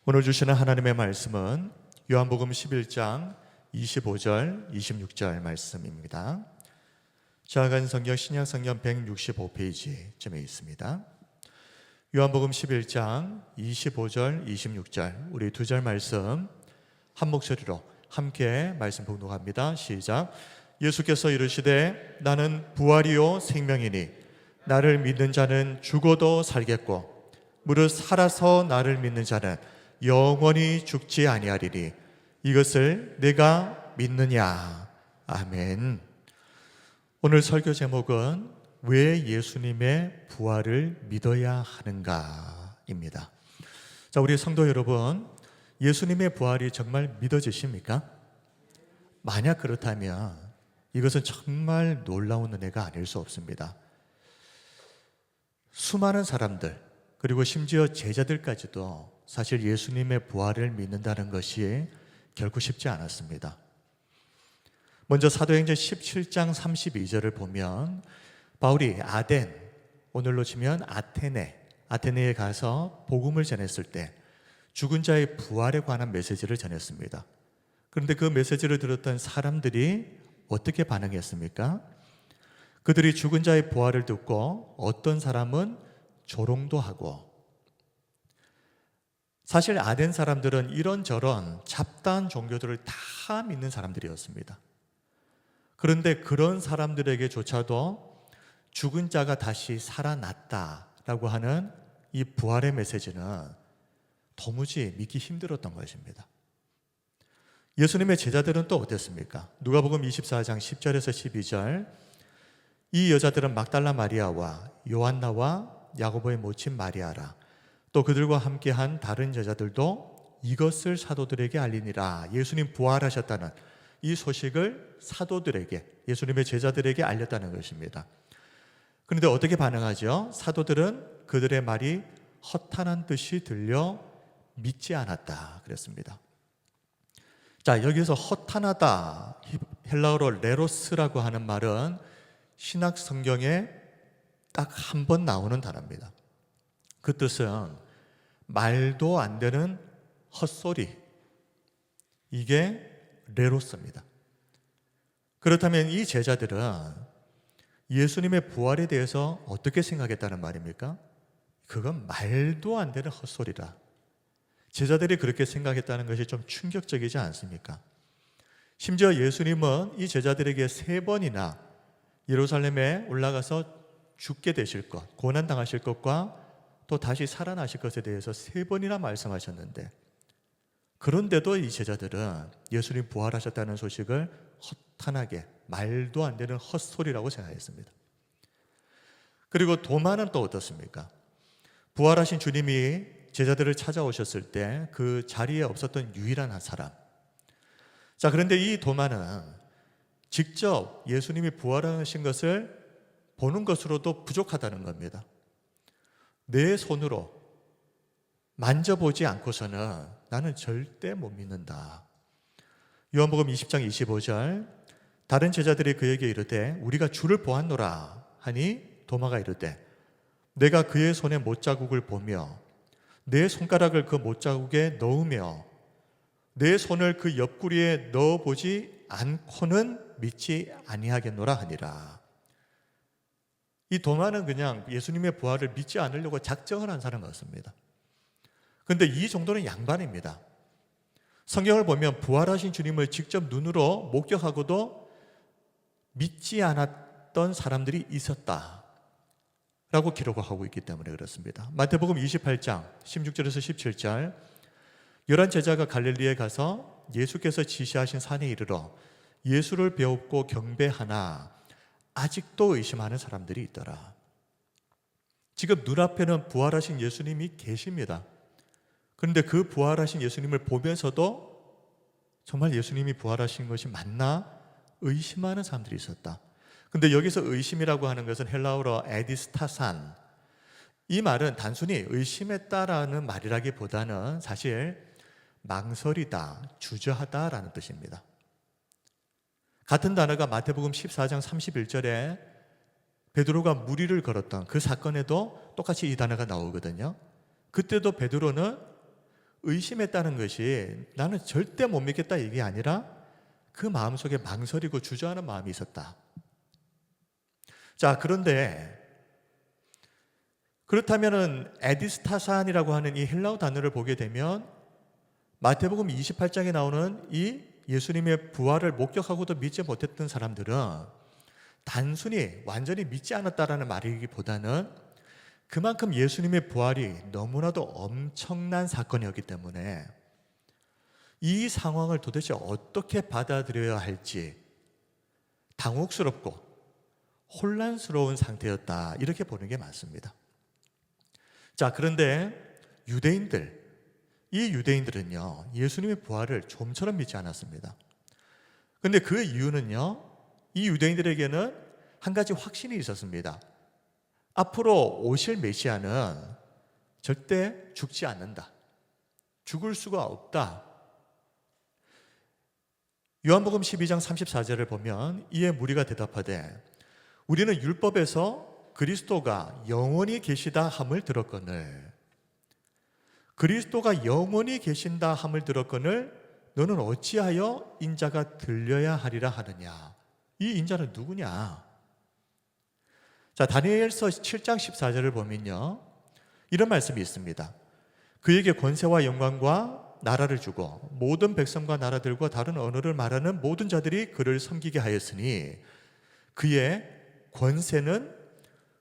오늘 주시는 하나님의 말씀은 요한복음 11장 25절, 26절 말씀입니다. 저학한 성경 신약성경 165페이지쯤에 있습니다. 요한복음 11장 25절, 26절 우리 두 절 말씀 한 목소리로 함께 말씀 봉독합니다. 시작. 예수께서 이르시되 나는 부활이요 생명이니 나를 믿는 자는 죽어도 살겠고 무릇 살아서 나를 믿는 자는 영원히 죽지 아니하리니 이것을 내가 믿느냐. 아멘. 오늘 설교 제목은 왜 예수님의 부활을 믿어야 하는가입니다. 자, 우리 성도 여러분, 예수님의 부활이 정말 믿어지십니까? 만약 그렇다면 이것은 정말 놀라운 은혜가 아닐 수 없습니다. 수많은 사람들, 그리고 심지어 제자들까지도 사실 예수님의 부활을 믿는다는 것이 결코 쉽지 않았습니다. 먼저 사도행전 17장 32절을 보면 바울이 아덴, 오늘로 치면 아테네에 가서 복음을 전했을 때 죽은 자의 부활에 관한 메시지를 전했습니다. 그런데 그 메시지를 들었던 사람들이 어떻게 반응했습니까? 그들이 죽은 자의 부활을 듣고 어떤 사람은 조롱도 하고, 사실 아덴 사람들은 이런저런 잡다한 종교들을 다 믿는 사람들이었습니다. 그런데 그런 사람들에게조차도 죽은 자가 다시 살아났다라고 하는 이 부활의 메시지는 도무지 믿기 힘들었던 것입니다. 예수님의 제자들은 또 어땠습니까? 누가복음 24장 10절에서 12절 이 여자들은 막달라 마리아와 요한나와 야고보의 모친 마리아라 또 그들과 함께한 다른 여자들도 이것을 사도들에게 알리니라. 예수님 부활하셨다는 이 소식을 사도들에게, 예수님의 제자들에게 알렸다는 것입니다. 그런데 어떻게 반응하죠? 사도들은 그들의 말이 허탄한 듯이 들려 믿지 않았다 그랬습니다. 자, 여기서 허탄하다, 헬라어로 레로스라고 하는 말은 신약 성경에 딱 한 번 나오는 단어입니다. 그 뜻은 말도 안 되는 헛소리, 이게 레로스입니다. 그렇다면 이 제자들은 예수님의 부활에 대해서 어떻게 생각했다는 말입니까? 그건 말도 안 되는 헛소리다. 제자들이 그렇게 생각했다는 것이 좀 충격적이지 않습니까? 심지어 예수님은 이 제자들에게 3번이나 예루살렘에 올라가서 죽게 되실 것, 고난당하실 것과 또 다시 살아나실 것에 대해서 3번이나 말씀하셨는데, 그런데도 이 제자들은 예수님 부활하셨다는 소식을 허탄하게 말도 안 되는 헛소리라고 생각했습니다. 그리고 도마는 또 어떻습니까? 부활하신 주님이 제자들을 찾아오셨을 때 그 자리에 없었던 유일한 한 사람. 자, 그런데 이 도마는 직접 예수님이 부활하신 것을 보는 것으로도 부족하다는 겁니다. 내 손으로 만져보지 않고서는 나는 절대 못 믿는다. 요한복음 20장 25절 다른 제자들이 그에게 이르되 우리가 주를 보았노라 하니 도마가 이르되 내가 그의 손에 못자국을 보며 내 손가락을 그 못자국에 넣으며 내 손을 그 옆구리에 넣어보지 않고는 믿지 아니하겠노라 하니라. 이 도마는 그냥 예수님의 부활을 믿지 않으려고 작정을 한 사람이었습니다. 그런데 이 정도는 양반입니다. 성경을 보면 부활하신 주님을 직접 눈으로 목격하고도 믿지 않았던 사람들이 있었다라고 기록을 하고 있기 때문에 그렇습니다. 마태복음 28장 16절에서 17절 11 제자가 갈릴리에 가서 예수께서 지시하신 산에 이르러 예수를 배웁고 경배하나 아직도 의심하는 사람들이 있더라. 지금 눈앞에는 부활하신 예수님이 계십니다. 그런데 그 부활하신 예수님을 보면서도 정말 예수님이 부활하신 것이 맞나 의심하는 사람들이 있었다. 그런데 여기서 의심이라고 하는 것은 헬라어로 에디스타산, 이 말은 단순히 의심했다라는 말이라기보다는 사실 망설이다, 주저하다라는 뜻입니다. 같은 단어가 마태복음 14장 31절에 베드로가 무리를 걸었던 그 사건에도 똑같이 이 단어가 나오거든요. 그때도 베드로는 의심했다는 것이 나는 절대 못 믿겠다 이게 아니라 그 마음속에 망설이고 주저하는 마음이 있었다. 자, 그런데 그렇다면은 에디스타산이라고 하는 이 헬라어 단어를 보게 되면 마태복음 28장에 나오는 이 예수님의 부활을 목격하고도 믿지 못했던 사람들은 단순히 완전히 믿지 않았다라는 말이기보다는 그만큼 예수님의 부활이 너무나도 엄청난 사건이었기 때문에 이 상황을 도대체 어떻게 받아들여야 할지 당혹스럽고 혼란스러운 상태였다, 이렇게 보는 게 맞습니다. 자, 그런데 이 유대인들은요, 예수님의 부활을 좀처럼 믿지 않았습니다. 그런데 그 이유는요, 이 유대인들에게는 한 가지 확신이 있었습니다. 앞으로 오실 메시아는 절대 죽지 않는다. 죽을 수가 없다. 요한복음 12장 34절을 보면 이에 무리가 대답하되 우리는 율법에서 그리스도가 영원히 계시다 함을 들었거늘, 그리스도가 영원히 계신다 함을 들었거늘 너는 어찌하여 인자가 들려야 하리라 하느냐. 이 인자는 누구냐? 자, 다니엘서 7장 14절을 보면요, 이런 말씀이 있습니다. 그에게 권세와 영광과 나라를 주고 모든 백성과 나라들과 다른 언어를 말하는 모든 자들이 그를 섬기게 하였으니 그의 권세는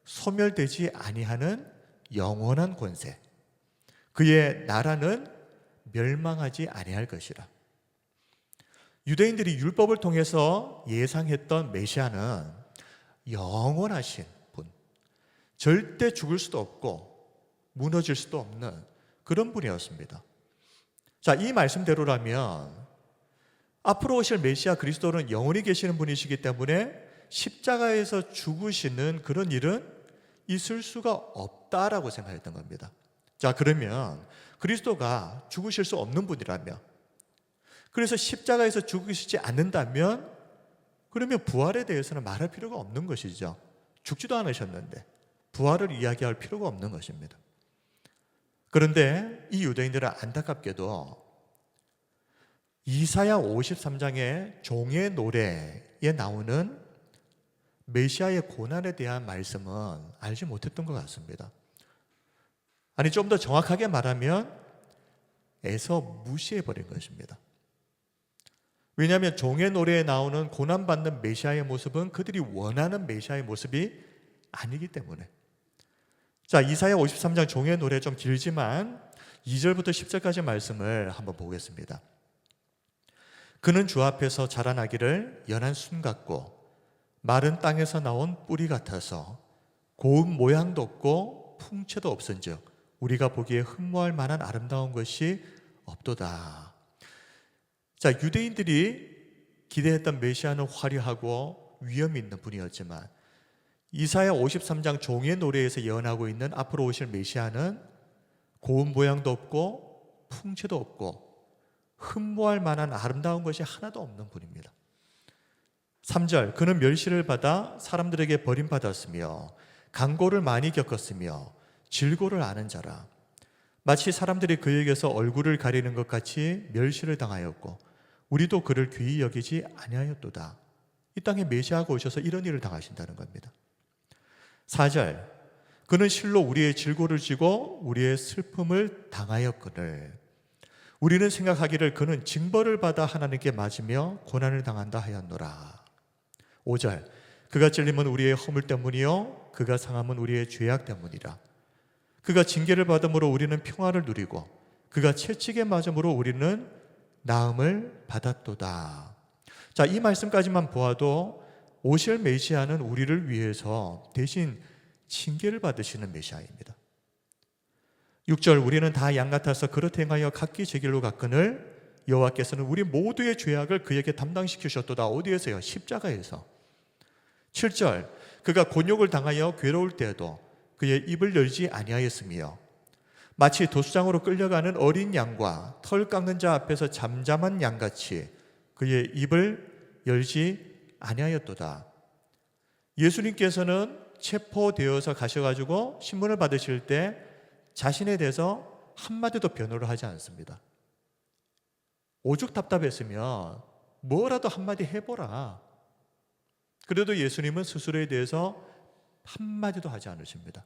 소멸되지 아니하는 영원한 권세, 그의 나라는 멸망하지 아니할 것이라. 유대인들이 율법을 통해서 예상했던 메시아는 영원하신 분, 절대 죽을 수도 없고 무너질 수도 없는 그런 분이었습니다. 자, 이 말씀대로라면 앞으로 오실 메시아 그리스도는 영원히 계시는 분이시기 때문에 십자가에서 죽으시는 그런 일은 있을 수가 없다라고 생각했던 겁니다. 자, 그러면 그리스도가 죽으실 수 없는 분이라면, 그래서 십자가에서 죽으시지 않는다면 그러면 부활에 대해서는 말할 필요가 없는 것이죠. 죽지도 않으셨는데 부활을 이야기할 필요가 없는 것입니다. 그런데 이 유대인들은 안타깝게도 이사야 53장의 종의 노래에 나오는 메시아의 고난에 대한 말씀은 알지 못했던 것 같습니다. 아니, 좀 더 정확하게 말하면 애서 무시해버린 것입니다. 왜냐하면 종의 노래에 나오는 고난받는 메시아의 모습은 그들이 원하는 메시아의 모습이 아니기 때문에. 자, 이사야 53장 종의 노래 좀 길지만 2절부터 10절까지 말씀을 한번 보겠습니다. 그는 주 앞에서 자라나기를 연한 순 같고 마른 땅에서 나온 뿌리 같아서 고운 모양도 없고 풍채도 없은즉 우리가 보기에 흠모할 만한 아름다운 것이 없도다. 자, 유대인들이 기대했던 메시아는 화려하고 위엄이 있는 분이었지만 이사야 53장 종의 노래에서 예언하고 있는 앞으로 오실 메시아는 고운 모양도 없고 풍채도 없고 흠모할 만한 아름다운 것이 하나도 없는 분입니다. 3절, 그는 멸시를 받아 사람들에게 버림받았으며 강고를 많이 겪었으며 질고를 아는 자라. 마치 사람들이 그에게서 얼굴을 가리는 것 같이 멸시를 당하였고 우리도 그를 귀히 여기지 아니하였도다. 이 땅에 메시아가 오셔서 이런 일을 당하신다는 겁니다. 4절, 그는 실로 우리의 질고를 지고 우리의 슬픔을 당하였거늘 우리는 생각하기를 그는 징벌을 받아 하나님께 맞으며 고난을 당한다 하였노라. 5절, 그가 찔림은 우리의 허물 때문이요 그가 상함은 우리의 죄악 때문이라. 그가 징계를 받음으로 우리는 평화를 누리고 그가 채찍에 맞음으로 우리는 나음을 받았도다. 자, 이 말씀까지만 보아도 오실 메시아는 우리를 위해서 대신 징계를 받으시는 메시아입니다. 6절, 우리는 다 양 같아서 그릇 행하여 각기 제 길로 갔거늘 여호와께서는 우리 모두의 죄악을 그에게 담당시키셨도다. 어디에서요? 십자가에서. 7절, 그가 곤욕을 당하여 괴로울 때에도 그의 입을 열지 아니하였으며 마치 도수장으로 끌려가는 어린 양과 털 깎는 자 앞에서 잠잠한 양같이 그의 입을 열지 아니하였도다. 예수님께서는 체포되어서 가셔가지고 신문을 받으실 때 자신에 대해서 한마디도 변호를 하지 않습니다. 오죽 답답했으면 뭐라도 한마디 해보라. 그래도 예수님은 스스로에 대해서 한마디도 하지 않으십니다.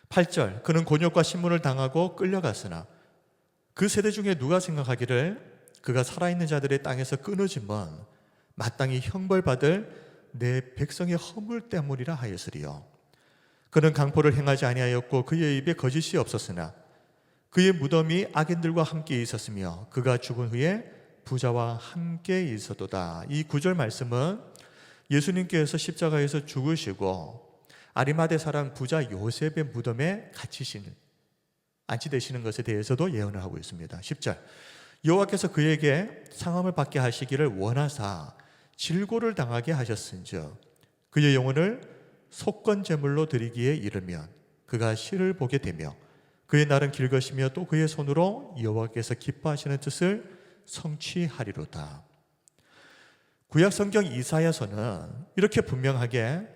8절, 그는 곤욕과 신문을 당하고 끌려갔으나 그 세대 중에 누가 생각하기를 그가 살아있는 자들의 땅에서 끊어지면 마땅히 형벌받을 내 백성의 허물 때문이라 하였으리요. 그는 강포를 행하지 아니하였고 그의 입에 거짓이 없었으나 그의 무덤이 악인들과 함께 있었으며 그가 죽은 후에 부자와 함께 있었도다. 이 9절 말씀은 예수님께서 십자가에서 죽으시고 아리마대 사람 부자 요셉의 무덤에 안치되시는 것에 대해서도 예언을 하고 있습니다. 10절, 여호와께서 그에게 상함을 받게 하시기를 원하사 질고를 당하게 하셨은즉 그의 영혼을 속건 제물로 드리기에 이르면 그가 시를 보게 되며 그의 날은 길 것이며 또 그의 손으로 여호와께서 기뻐하시는 뜻을 성취하리로다. 구약 성경 이사야서는 이렇게 분명하게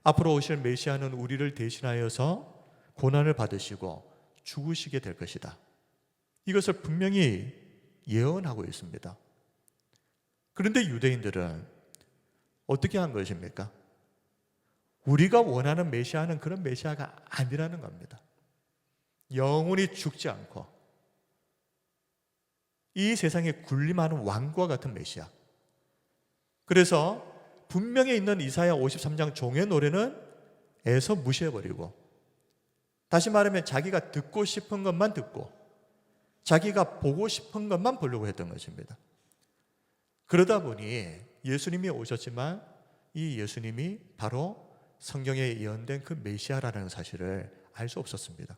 앞으로 오실 메시아는 우리를 대신하여서 고난을 받으시고 죽으시게 될 것이다. 이것을 분명히 예언하고 있습니다. 그런데 유대인들은 어떻게 한 것입니까? 우리가 원하는 메시아는 그런 메시아가 아니라는 겁니다. 영원히 죽지 않고 이 세상에 군림하는 왕과 같은 메시아. 그래서 분명히 있는 이사야 53장 종의 노래는 애서 무시해버리고, 다시 말하면 자기가 듣고 싶은 것만 듣고 자기가 보고 싶은 것만 보려고 했던 것입니다. 그러다 보니 예수님이 오셨지만 이 예수님이 바로 성경에 예언된 그 메시아라는 사실을 알 수 없었습니다.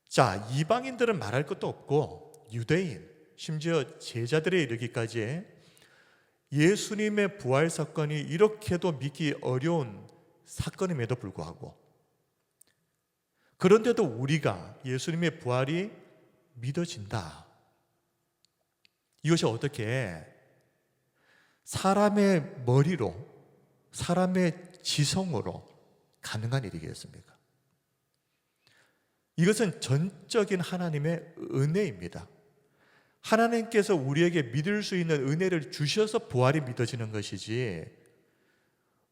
자, 이방인들은 말할 것도 없고 유대인, 심지어 제자들에 이르기까지 예수님의 부활 사건이 이렇게도 믿기 어려운 사건임에도 불구하고, 그런데도 우리가 예수님의 부활이 믿어진다. 이것이 어떻게 사람의 머리로, 사람의 지성으로 가능한 일이겠습니까? 이것은 전적인 하나님의 은혜입니다. 하나님께서 우리에게 믿을 수 있는 은혜를 주셔서 부활이 믿어지는 것이지,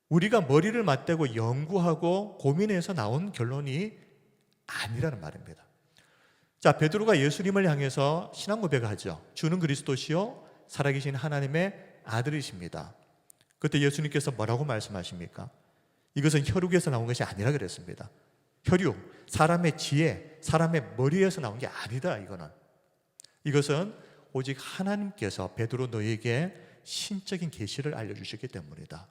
우리가 머리를 맞대고 연구하고 고민해서 나온 결론이 아니라는 말입니다. 자, 베드로가 예수님을 향해서 신앙 고백을 하죠. 주는 그리스도시요 살아계신 하나님의 아들이십니다. 그때 예수님께서 뭐라고 말씀하십니까? 이것은 혈육에서 나온 것이 아니라 그랬습니다. 혈육, 사람의 지혜, 사람의 머리에서 나온 게 아니다. 이것은 오직 하나님께서 베드로 너에게 신적인 계시를 알려주셨기 때문이다.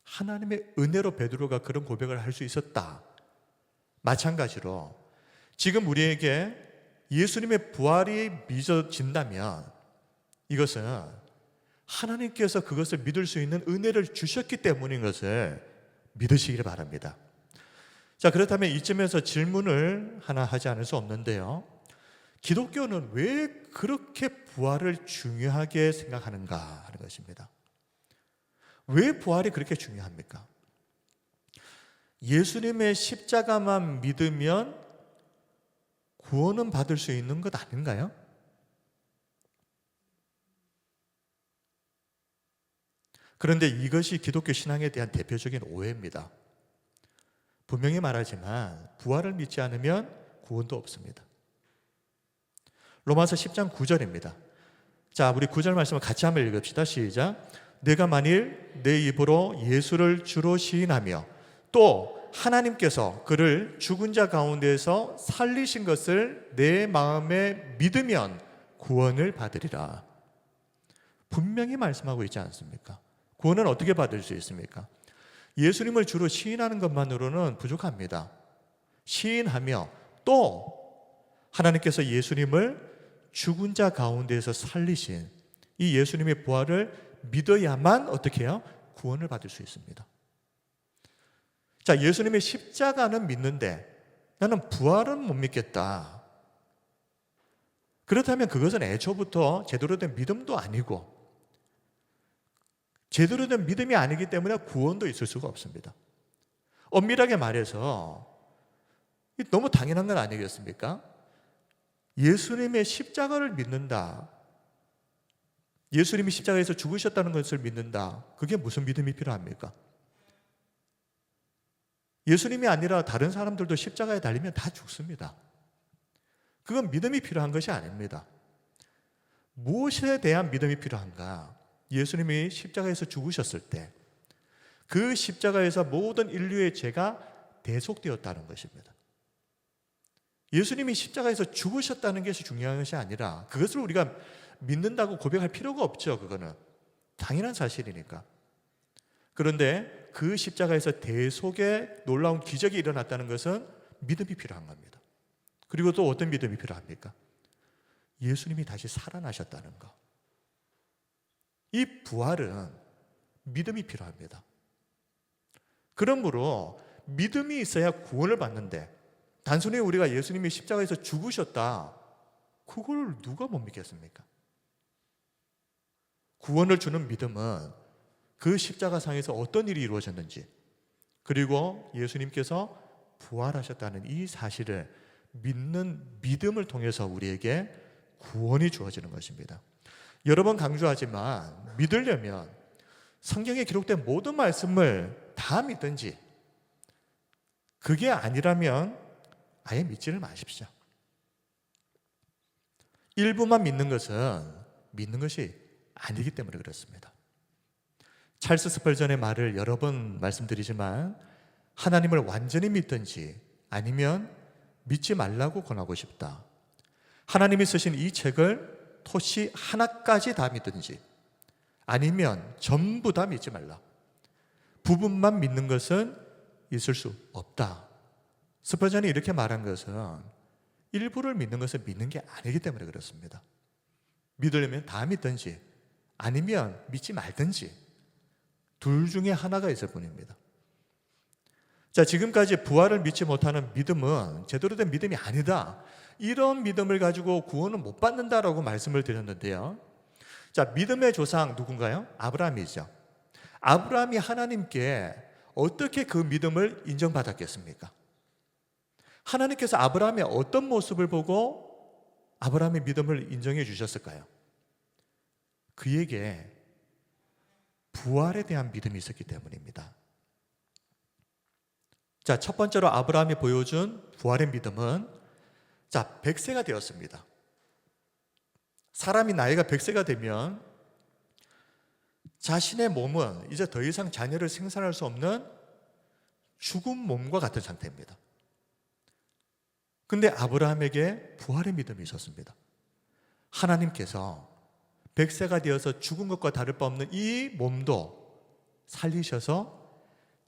하나님의 은혜로 베드로가 그런 고백을 할 수 있었다. 마찬가지로 지금 우리에게 예수님의 부활이 믿어진다면 이것은 하나님께서 그것을 믿을 수 있는 은혜를 주셨기 때문인 것을 믿으시기를 바랍니다. 자, 그렇다면 이쯤에서 질문을 하나 하지 않을 수 없는데요. 기독교는 왜 그렇게 부활을 중요하게 생각하는가 하는 것입니다. 왜 부활이 그렇게 중요합니까? 예수님의 십자가만 믿으면 구원은 받을 수 있는 것 아닌가요? 그런데 이것이 기독교 신앙에 대한 대표적인 오해입니다. 분명히 말하지만 부활을 믿지 않으면 구원도 없습니다. 로마서 10장 9절입니다. 자, 우리 9절 말씀을 같이 한번 읽읍시다. 시작. 내가 만일 내 입으로 예수를 주로 시인하며 또 하나님께서 그를 죽은 자 가운데서 살리신 것을 내 마음에 믿으면 구원을 받으리라. 분명히 말씀하고 있지 않습니까? 구원은 어떻게 받을 수 있습니까? 예수님을 주로 시인하는 것만으로는 부족합니다. 시인하며 또 하나님께서 예수님을 죽은 자 가운데에서 살리신 이 예수님의 부활을 믿어야만 어떻게 해요? 구원을 받을 수 있습니다. 자, 예수님의 십자가는 믿는데 나는 부활은 못 믿겠다. 그렇다면 그것은 애초부터 제대로 된 믿음도 아니고 제대로 된 믿음이 아니기 때문에 구원도 있을 수가 없습니다. 엄밀하게 말해서 너무 당연한 건 아니겠습니까? 예수님의 십자가를 믿는다. 예수님이 십자가에서 죽으셨다는 것을 믿는다. 그게 무슨 믿음이 필요합니까? 예수님이 아니라 다른 사람들도 십자가에 달리면 다 죽습니다. 그건 믿음이 필요한 것이 아닙니다. 무엇에 대한 믿음이 필요한가? 예수님이 십자가에서 죽으셨을 때 그 십자가에서 모든 인류의 죄가 대속되었다는 것입니다. 예수님이 십자가에서 죽으셨다는 것이 중요한 것이 아니라 그것을 우리가 믿는다고 고백할 필요가 없죠. 그거는 당연한 사실이니까. 그런데 그 십자가에서 대속의 놀라운 기적이 일어났다는 것은 믿음이 필요한 겁니다. 그리고 또 어떤 믿음이 필요합니까? 예수님이 다시 살아나셨다는 것. 이 부활은 믿음이 필요합니다. 그러므로 믿음이 있어야 구원을 받는데 단순히 우리가 예수님이 십자가에서 죽으셨다, 그걸 누가 못 믿겠습니까? 구원을 주는 믿음은 그 십자가상에서 어떤 일이 이루어졌는지, 그리고 예수님께서 부활하셨다는 이 사실을 믿는 믿음을 통해서 우리에게 구원이 주어지는 것입니다. 여러 번 강조하지만 믿으려면 성경에 기록된 모든 말씀을 다 믿든지, 그게 아니라면 아예 믿지를 마십시오. 일부만 믿는 것은 믿는 것이 아니기 때문에 그렇습니다. 찰스 스펄전의 말을 여러 번 말씀드리지만 하나님을 완전히 믿든지 아니면 믿지 말라고 권하고 싶다. 하나님이 쓰신 이 책을 토시 하나까지 다 믿든지 아니면 전부 다 믿지 말라. 부분만 믿는 것은 있을 수 없다. 스펄전이 이렇게 말한 것은 일부를 믿는 것은 믿는 게 아니기 때문에 그렇습니다. 믿으려면 다 믿든지 아니면 믿지 말든지 둘 중에 하나가 있을 뿐입니다. 자, 지금까지 부활을 믿지 못하는 믿음은 제대로 된 믿음이 아니다. 이런 믿음을 가지고 구원을 못 받는다라고 말씀을 드렸는데요. 자, 믿음의 조상 누군가요? 아브라함이죠. 아브라함이 하나님께 어떻게 그 믿음을 인정받았겠습니까? 하나님께서 아브라함의 어떤 모습을 보고 아브라함의 믿음을 인정해 주셨을까요? 그에게 부활에 대한 믿음이 있었기 때문입니다. 자, 첫 번째로 아브라함이 보여준 부활의 믿음은 100세가 되었습니다. 사람이 나이가 100세가 되면 자신의 몸은 이제 더 이상 자녀를 생산할 수 없는 죽은 몸과 같은 상태입니다. 근데 아브라함에게 부활의 믿음이 있었습니다. 하나님께서 100세가 되어서 죽은 것과 다를 바 없는 이 몸도 살리셔서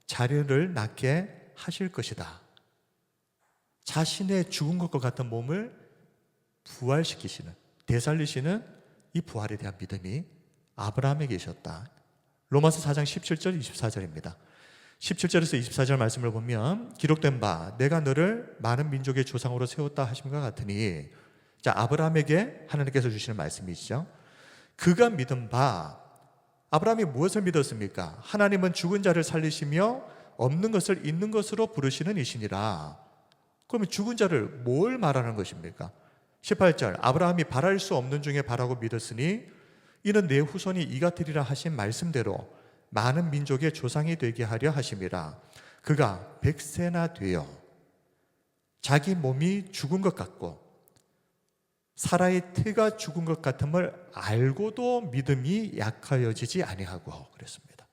자녀를 낳게 하실 것이다. 자신의 죽은 것과 같은 몸을 부활시키시는, 되살리시는 이 부활에 대한 믿음이 아브라함에게 있었다. 로마서 4장 17절 24절입니다. 17절에서 24절 말씀을 보면 기록된 바 내가 너를 많은 민족의 조상으로 세웠다 하심과 같으니, 자, 아브라함에게 하나님께서 주시는 말씀이시죠. 그가 믿은 바, 아브라함이 무엇을 믿었습니까? 하나님은 죽은 자를 살리시며 없는 것을 있는 것으로 부르시는 이시니라. 그러면 죽은 자를 뭘 말하는 것입니까? 18절 아브라함이 바랄 수 없는 중에 바라고 믿었으니 이는 내 후손이 이같으리라 하신 말씀대로 많은 민족의 조상이 되게 하려 하심이라. 그가 100세나 되어 자기 몸이 죽은 것 같고 사라의 태가 죽은 것 같음을 알고도 믿음이 약하여지지 아니하고 그랬습니다.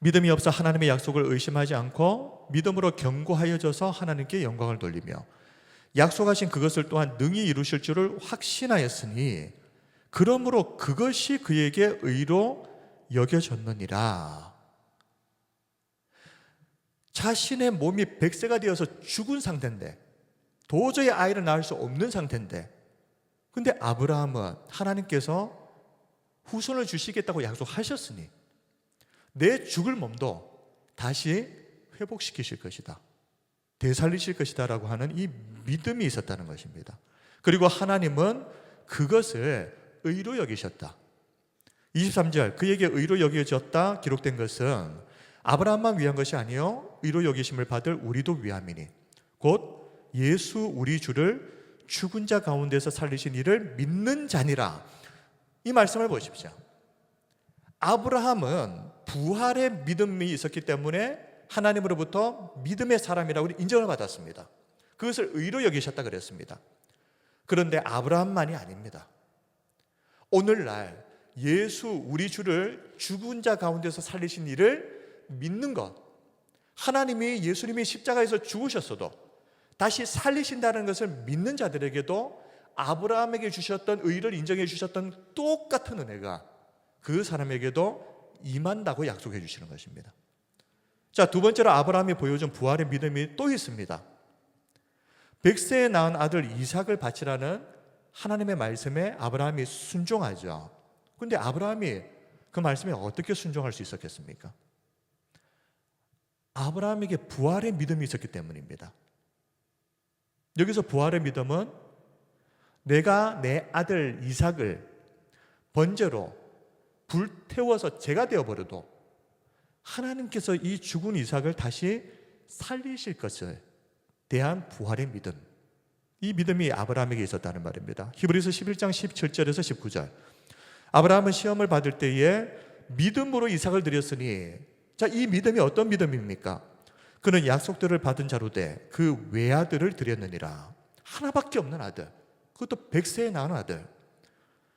믿음이 없어 하나님의 약속을 의심하지 않고 믿음으로 견고하여져서 하나님께 영광을 돌리며 약속하신 그것을 또한 능히 이루실 줄을 확신하였으니 그러므로 그것이 그에게 의로 여겨졌느니라. 자신의 몸이 100세가 되어서 죽은 상태인데, 도저히 아이를 낳을 수 없는 상태인데, 근데 아브라함은 하나님께서 후손을 주시겠다고 약속하셨으니 내 죽을 몸도 다시 회복시키실 것이다, 되살리실 것이다 라고 하는 이 믿음이 있었다는 것입니다. 그리고 하나님은 그것을 의로 여기셨다. 23절 그에게 의로 여겨졌다 기록된 것은 아브라함만 위한 것이 아니요 의로 여기심을 받을 우리도 위함이니 곧 예수 우리 주를 죽은 자 가운데서 살리신 이를 믿는 자니라. 이 말씀을 보십시오. 아브라함은 부활의 믿음이 있었기 때문에 하나님으로부터 믿음의 사람이라고 인정을 받았습니다. 그것을 의로 여기셨다 그랬습니다. 그런데 아브라함만이 아닙니다. 오늘날 예수 우리 주를 죽은 자 가운데서 살리신 이를 믿는 것, 하나님이 예수님이 십자가에서 죽으셨어도 다시 살리신다는 것을 믿는 자들에게도 아브라함에게 주셨던 의를 인정해 주셨던 똑같은 은혜가 그 사람에게도 임한다고 약속해 주시는 것입니다. 자, 두 번째로 아브라함이 보여준 부활의 믿음이 또 있습니다. 100세에 낳은 아들 이삭을 바치라는 하나님의 말씀에 아브라함이 순종하죠. 그런데 아브라함이 그 말씀에 어떻게 순종할 수 있었겠습니까? 아브라함에게 부활의 믿음이 있었기 때문입니다. 여기서 부활의 믿음은 내가 내 아들 이삭을 번제로 불태워서 제가 되어버려도 하나님께서 이 죽은 이삭을 다시 살리실 것을 대한 부활의 믿음, 이 믿음이 아브라함에게 있었다는 말입니다. 히브리서 11장 17절에서 19절, 아브라함은 시험을 받을 때에 믿음으로 이삭을 드렸으니, 자, 이 믿음이 어떤 믿음입니까? 그는 약속들을 받은 자로 돼 그 외아들을 드렸느니라. 하나밖에 없는 아들, 그것도 100세에 낳은 아들.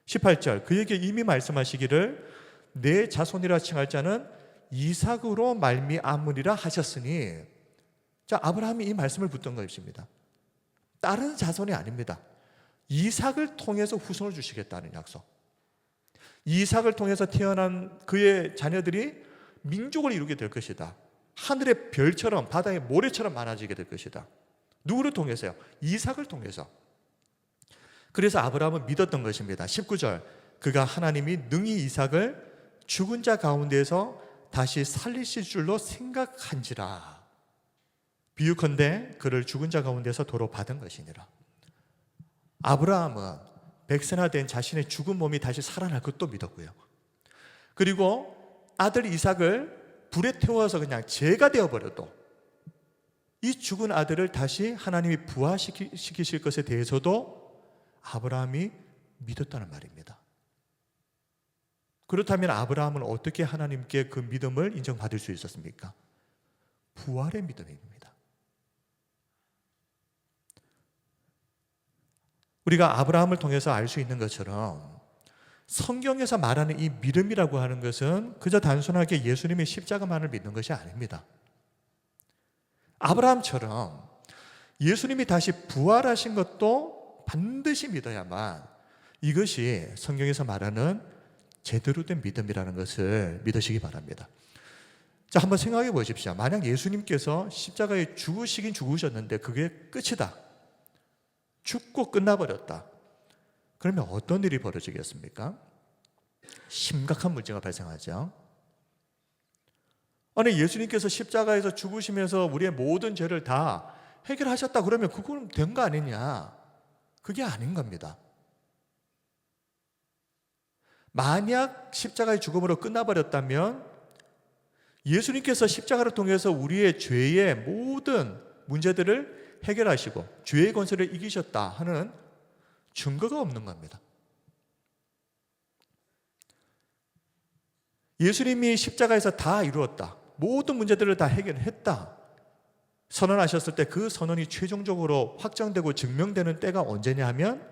18절, 그에게 이미 말씀하시기를 내 자손이라 칭할 자는 이삭으로 말미암으리라 하셨으니, 자, 아브라함이 이 말씀을 붙든 것입니다. 다른 자손이 아닙니다. 이삭을 통해서 후손을 주시겠다는 약속. 이삭을 통해서 태어난 그의 자녀들이 민족을 이루게 될 것이다. 하늘의 별처럼 바다의 모래처럼 많아지게 될 것이다. 누구를 통해서요? 이삭을 통해서. 그래서 아브라함은 믿었던 것입니다. 19절, 그가 하나님이 능히 이삭을 죽은 자 가운데에서 다시 살리실 줄로 생각한지라. 비유컨대 그를 죽은 자 가운데서 도로 받은 것이니라. 아브라함은 100세나 된 자신의 죽은 몸이 다시 살아날 것도 믿었고요. 그리고 아들 이삭을 불에 태워서 그냥 재가 되어버려도 이 죽은 아들을 다시 하나님이 부활시키실 것에 대해서도 아브라함이 믿었다는 말입니다. 그렇다면 아브라함은 어떻게 하나님께 그 믿음을 인정받을 수 있었습니까? 부활의 믿음입니다. 우리가 아브라함을 통해서 알 수 있는 것처럼 성경에서 말하는 이 믿음이라고 하는 것은 그저 단순하게 예수님의 십자가만을 믿는 것이 아닙니다. 아브라함처럼 예수님이 다시 부활하신 것도 반드시 믿어야만 이것이 성경에서 말하는 제대로 된 믿음이라는 것을 믿으시기 바랍니다. 자, 한번 생각해 보십시오. 만약 예수님께서 십자가에 죽으시긴 죽으셨는데 그게 끝이다. 죽고 끝나버렸다. 그러면 어떤 일이 벌어지겠습니까? 심각한 문제가 발생하죠. 아니, 예수님께서 십자가에서 죽으시면서 우리의 모든 죄를 다 해결하셨다 그러면 그건 된 거 아니냐? 그게 아닌 겁니다. 만약 십자가의 죽음으로 끝나버렸다면 예수님께서 십자가를 통해서 우리의 죄의 모든 문제들을 해결하시고 죄의 권세를 이기셨다 하는 증거가 없는 겁니다. 예수님이 십자가에서 다 이루었다, 모든 문제들을 다 해결했다 선언하셨을 때 그 선언이 최종적으로 확정되고 증명되는 때가 언제냐 하면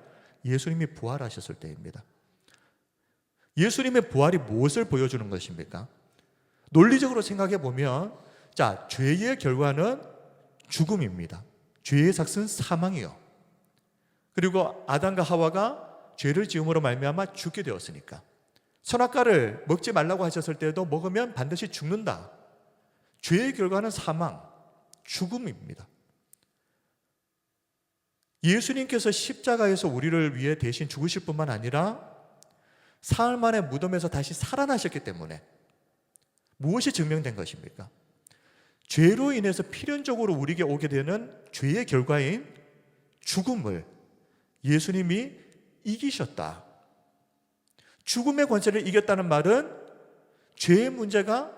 예수님이 부활하셨을 때입니다. 예수님의 부활이 무엇을 보여주는 것입니까? 논리적으로 생각해 보면, 자, 죄의 결과는 죽음입니다. 죄의 삭은 사망이요. 그리고 아담과 하와가 죄를 지음으로 말미암아 죽게 되었으니까 선악과를 먹지 말라고 하셨을 때도 먹으면 반드시 죽는다. 죄의 결과는 사망, 죽음입니다. 예수님께서 십자가에서 우리를 위해 대신 죽으실 뿐만 아니라 사흘 만에 무덤에서 다시 살아나셨기 때문에 무엇이 증명된 것입니까? 죄로 인해서 필연적으로 우리에게 오게 되는 죄의 결과인 죽음을 예수님이 이기셨다. 죽음의 권세를 이겼다는 말은 죄의 문제가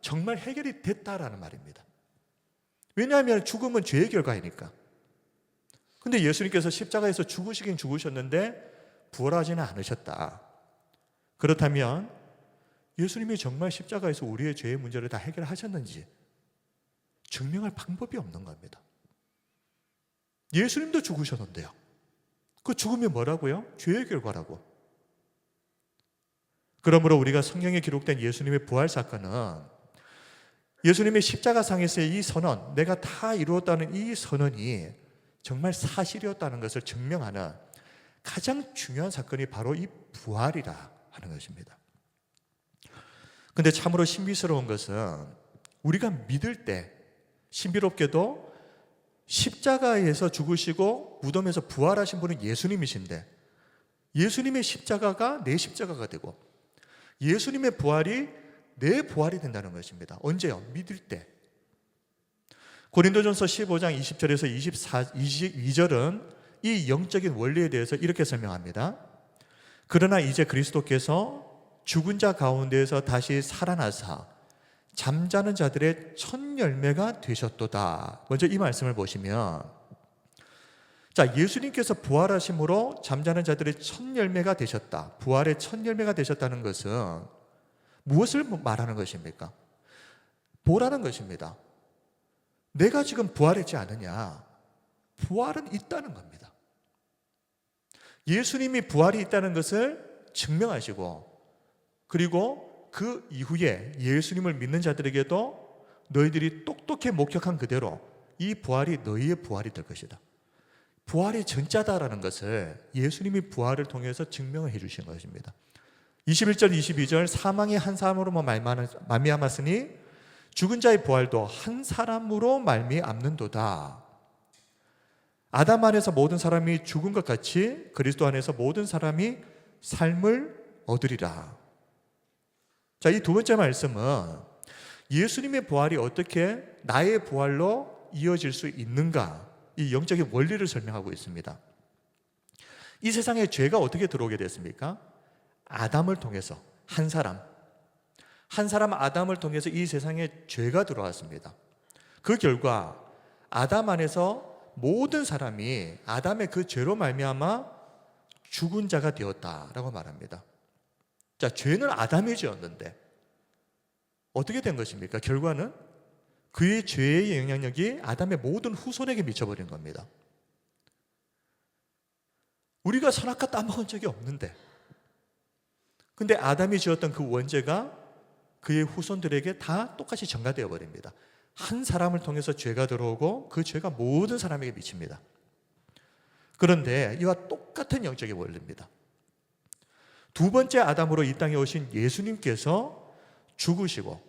정말 해결이 됐다라는 말입니다. 왜냐하면 죽음은 죄의 결과이니까. 근데 예수님께서 십자가에서 죽으시긴 죽으셨는데 부활하지는 않으셨다. 그렇다면 예수님이 정말 십자가에서 우리의 죄의 문제를 다 해결하셨는지 증명할 방법이 없는 겁니다. 예수님도 죽으셨는데요. 그 죽음이 뭐라고요? 죄의 결과라고. 그러므로 우리가 성경에 기록된 예수님의 부활 사건은 예수님의 십자가상에서의 이 선언, 내가 다 이루었다는 이 선언이 정말 사실이었다는 것을 증명하는 가장 중요한 사건이 바로 이 부활이라 하는 것입니다. 근데 참으로 신비스러운 것은 우리가 믿을 때 신비롭게도 십자가에서 죽으시고 무덤에서 부활하신 분은 예수님이신데 예수님의 십자가가 내 십자가가 되고 예수님의 부활이 내 부활이 된다는 것입니다. 언제요? 믿을 때. 고린도전서 15장 20절에서 22절은 이 영적인 원리에 대해서 이렇게 설명합니다. 그러나 이제 그리스도께서 죽은 자 가운데에서 다시 살아나사 잠자는 자들의 첫 열매가 되셨도다. 먼저 이 말씀을 보시면, 자, 예수님께서 부활하심으로 잠자는 자들의 첫 열매가 되셨다. 부활의 첫 열매가 되셨다는 것은 무엇을 말하는 것입니까? 보라는 것입니다. 내가 지금 부활했지 않느냐? 부활은 있다는 겁니다. 예수님이 부활이 있다는 것을 증명하시고, 그리고 그 이후에 예수님을 믿는 자들에게도 너희들이 똑똑히 목격한 그대로 이 부활이 너희의 부활이 될 것이다. 부활이 전자다라는 것을 예수님이 부활을 통해서 증명을 해주신 것입니다. 21절 22절 사망이 한 사람으로 말미암았으니 죽은 자의 부활도 한 사람으로 말미암는도다. 아담 안에서 모든 사람이 죽은 것 같이 그리스도 안에서 모든 사람이 삶을 얻으리라. 자, 이 두 번째 말씀은 예수님의 부활이 어떻게 나의 부활로 이어질 수 있는가, 이 영적인 원리를 설명하고 있습니다. 이 세상에 죄가 어떻게 들어오게 됐습니까? 아담을 통해서 한 사람 아담을 통해서 이 세상에 죄가 들어왔습니다. 그 결과 아담 안에서 모든 사람이 아담의 그 죄로 말미암아 죽은 자가 되었다라고 말합니다. 자, 죄는 아담이 지었는데 어떻게 된 것입니까? 결과는 그의 죄의 영향력이 아담의 모든 후손에게 미쳐버린 겁니다. 우리가 선악과 따먹은 적이 없는데, 근데 아담이 지었던 그 원죄가 그의 후손들에게 다 똑같이 전가되어 버립니다. 한 사람을 통해서 죄가 들어오고 그 죄가 모든 사람에게 미칩니다. 그런데 이와 똑같은 영적인 원리입니다. 두 번째 아담으로 이 땅에 오신 예수님께서 죽으시고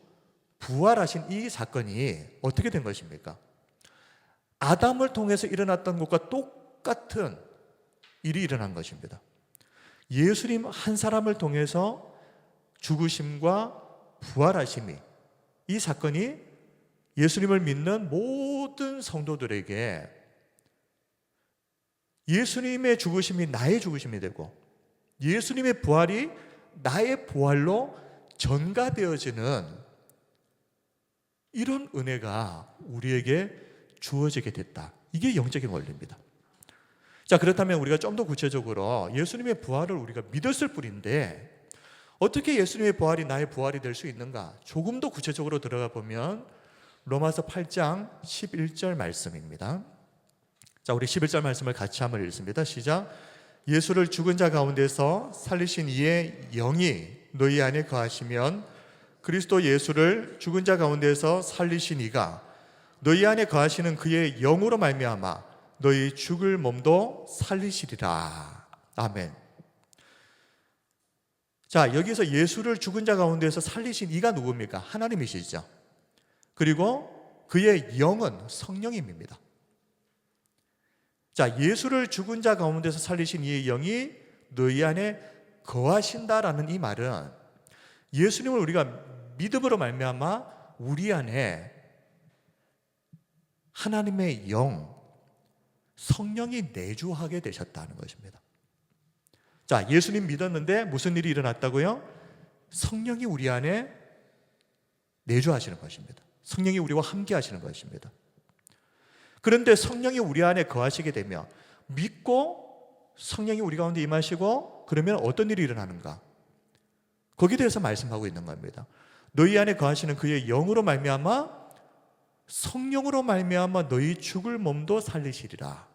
부활하신 이 사건이 어떻게 된 것입니까? 아담을 통해서 일어났던 것과 똑같은 일이 일어난 것입니다. 예수님 한 사람을 통해서 죽으심과 부활하심이, 이 사건이 예수님을 믿는 모든 성도들에게 예수님의 죽으심이 나의 죽으심이 되고 예수님의 부활이 나의 부활로 전가되어지는 이런 은혜가 우리에게 주어지게 됐다. 이게 영적인 원리입니다. 자, 그렇다면 우리가 좀 더 구체적으로 예수님의 부활을 우리가 믿었을 뿐인데 어떻게 예수님의 부활이 나의 부활이 될 수 있는가? 조금 더 구체적으로 들어가 보면 로마서 8장 11절 말씀입니다. 자, 우리 11절 말씀을 같이 한번 읽습니다. 시작. 예수를 죽은 자 가운데서 살리신 이의 영이 너희 안에 거하시면 그리스도 예수를 죽은 자 가운데서 살리신 이가 너희 안에 거하시는 그의 영으로 말미암아 너희 죽을 몸도 살리시리라. 아멘. 자, 여기서 예수를 죽은 자 가운데서 살리신 이가 누굽니까? 하나님이시죠. 그리고 그의 영은 성령님입니다. 자, 예수를 죽은 자 가운데서 살리신 이의 영이 너희 안에 거하신다라는 이 말은 예수님을 우리가 믿음으로 말미암아 우리 안에 하나님의 영, 성령이 내주하게 되셨다는 것입니다. 자, 예수님 믿었는데 무슨 일이 일어났다고요? 성령이 우리 안에 내주하시는 것입니다. 성령이 우리와 함께 하시는 것입니다. 그런데 성령이 우리 안에 거하시게 되면 믿고 성령이 우리 가운데 임하시고 그러면 어떤 일이 일어나는가? 거기에 대해서 말씀하고 있는 겁니다. 너희 안에 거하시는 그의 영으로 말미암아 성령으로 말미암아 너희 죽을 몸도 살리시리라.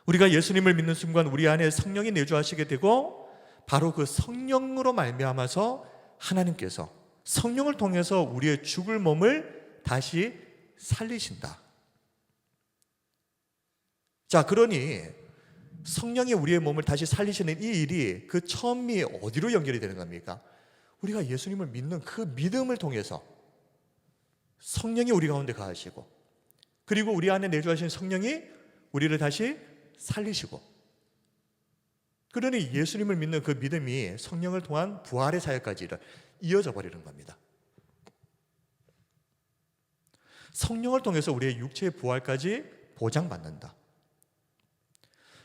우리가 예수님을 믿는 순간 우리 안에 성령이 내주하시게 되고 바로 그 성령으로 말미암아서 하나님께서 성령을 통해서 우리의 죽을 몸을 다시 살리신다. 자, 그러니 성령이 우리의 몸을 다시 살리시는 이 일이 그 처음이 어디로 연결이 되는 겁니까? 우리가 예수님을 믿는 그 믿음을 통해서 성령이 우리 가운데 거하시고 그리고 우리 안에 내주하신 성령이 우리를 다시 살리시고 그러니 예수님을 믿는 그 믿음이 성령을 통한 부활의 사역까지 이어져 버리는 겁니다. 성령을 통해서 우리의 육체의 부활까지 보장받는다.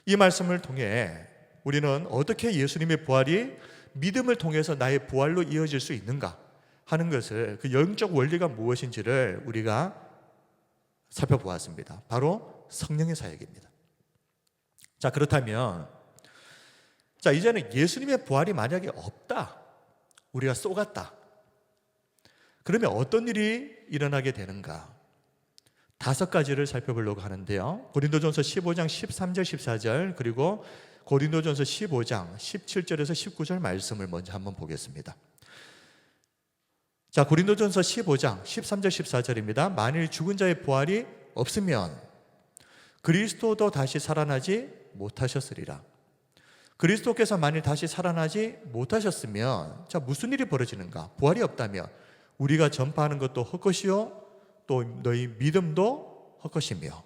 이 말씀을 통해 우리는 어떻게 예수님의 부활이 믿음을 통해서 나의 부활로 이어질 수 있는가 하는 것을 그 영적 원리가 무엇인지를 우리가 살펴보았습니다. 바로 성령의 사역입니다. 자, 그렇다면 이제는 예수님의 부활이 만약에 없다, 우리가 쏘갔다, 그러면 어떤 일이 일어나게 되는가? 5가지를 살펴보려고 하는데요. 고린도전서 15장 13절 14절 그리고 고린도전서 15장 17절에서 19절 말씀을 먼저 한번 보겠습니다. 자, 고린도전서 15장 13절 14절입니다. 만일 죽은 자의 부활이 없으면 그리스도도 다시 살아나지 못하셨으리라. 그리스도께서 만일 다시 살아나지 못하셨으면 자, 무슨 일이 벌어지는가? 부활이 없다면 우리가 전파하는 것도 헛것이요 또 너희 믿음도 헛것이며.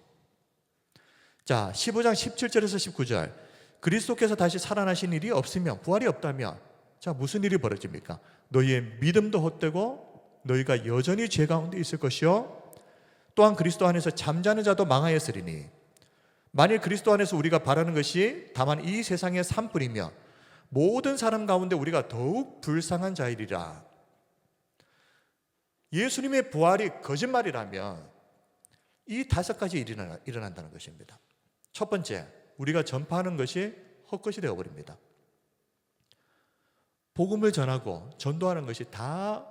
자, 15장 17절에서 19절 그리스도께서 다시 살아나신 일이 없으면 부활이 없다면 자, 무슨 일이 벌어집니까? 너희의 믿음도 헛되고 너희가 여전히 죄 가운데 있을 것이요 또한 그리스도 안에서 잠자는 자도 망하였으리니 만일 그리스도 안에서 우리가 바라는 것이 다만 이 세상의 산불이면 모든 사람 가운데 우리가 더욱 불쌍한 자이리라. 예수님의 부활이 거짓말이라면 이 5가지 일이 일어난다는 것입니다. 첫 번째, 우리가 전파하는 것이 헛것이 되어버립니다. 복음을 전하고 전도하는 것이 다